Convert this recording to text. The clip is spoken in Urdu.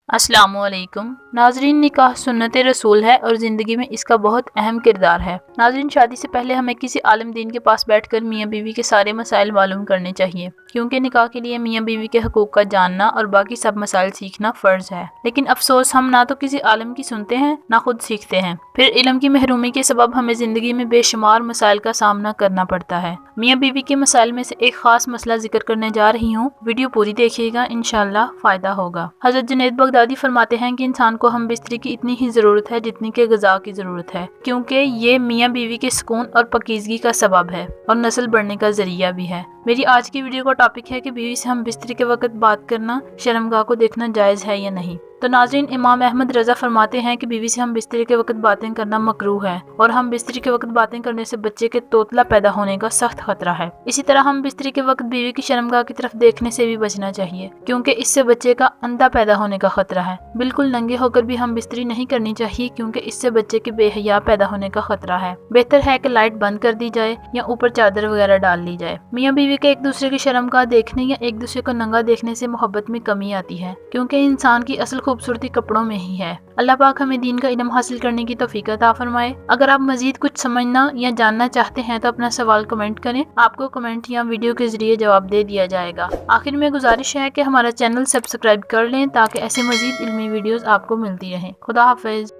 السلام علیکم ناظرین، نکاح سنت رسول ہے اور زندگی میں اس کا بہت اہم کردار ہے۔ ناظرین، شادی سے پہلے ہمیں کسی عالم دین کے پاس بیٹھ کر میاں بیوی کے سارے مسائل معلوم کرنے چاہیے، کیونکہ نکاح کے لیے میاں بیوی کے حقوق کا جاننا اور باقی سب مسائل سیکھنا فرض ہے۔ لیکن افسوس، ہم نہ تو کسی عالم کی سنتے ہیں نہ خود سیکھتے ہیں۔ پھر علم کی محرومی کے سبب ہمیں زندگی میں بے شمار مسائل کا سامنا کرنا پڑتا ہے۔ میاں بیوی کے مسائل میں سے ایک خاص مسئلہ ذکر کرنے جا رہی ہوں، ویڈیو پوری دیکھیے گا، انشاءاللہ فائدہ ہوگا۔ حضرت جنید بغدادی فرماتے ہیں کہ انسان کو ہم بستری کی اتنی ہی ضرورت ہے جتنی کہ غذا کی ضرورت ہے، کیونکہ یہ میاں بیوی کے سکون اور پاکیزگی کا سبب ہے اور نسل بڑھنے کا ذریعہ بھی ہے۔ میری آج کی ویڈیو کا ٹاپک ہے کہ بیوی سے ہم بستری کے وقت بات کرنا شرمگاہ کو دیکھنا جائز ہے یا نہیں۔ تو ناظرین، امام احمد رضا فرماتے ہیں کہ بیوی سے ہم بستری کے وقت باتیں کرنا مکروہ ہے، اور ہم بستری کے وقت باتیں کرنے سے بچے کے توتلا پیدا ہونے کا سخت خطرہ ہے۔ اسی طرح ہم بستری کے وقت بیوی کی شرمگاہ کی طرف دیکھنے سے بھی بچنا چاہیے، کیونکہ اس سے بچے کا اندھا پیدا ہونے کا خطرہ ہے۔ بالکل ننگے ہو کر بھی ہم بستری نہیں کرنی چاہیے، کیونکہ اس سے بچے کے بے حیا پیدا ہونے کا خطرہ ہے۔ بہتر ہے کہ لائٹ بند کر دی جائے یا اوپر چادر وغیرہ ڈال لی جائے۔ میاں بیوی کے ایک دوسرے کی شرمگاہ دیکھنے یا ایک دوسرے کو ننگا دیکھنے سے محبت میں کمی آتی ہے، کیونکہ انسان کی اصل خوبصورتی کپڑوں میں ہی ہے۔ اللہ پاک ہمیں دین کا علم حاصل کرنے کی توفیق عطا فرمائے۔ اگر آپ مزید کچھ سمجھنا یا جاننا چاہتے ہیں تو اپنا سوال کمنٹ کریں، آپ کو کمنٹ یا ویڈیو کے ذریعے جواب دے دیا جائے گا۔ آخر میں گزارش ہے کہ ہمارا چینل سبسکرائب کر لیں تاکہ ایسے مزید علمی ویڈیوز آپ کو ملتی رہیں۔ خدا حافظ۔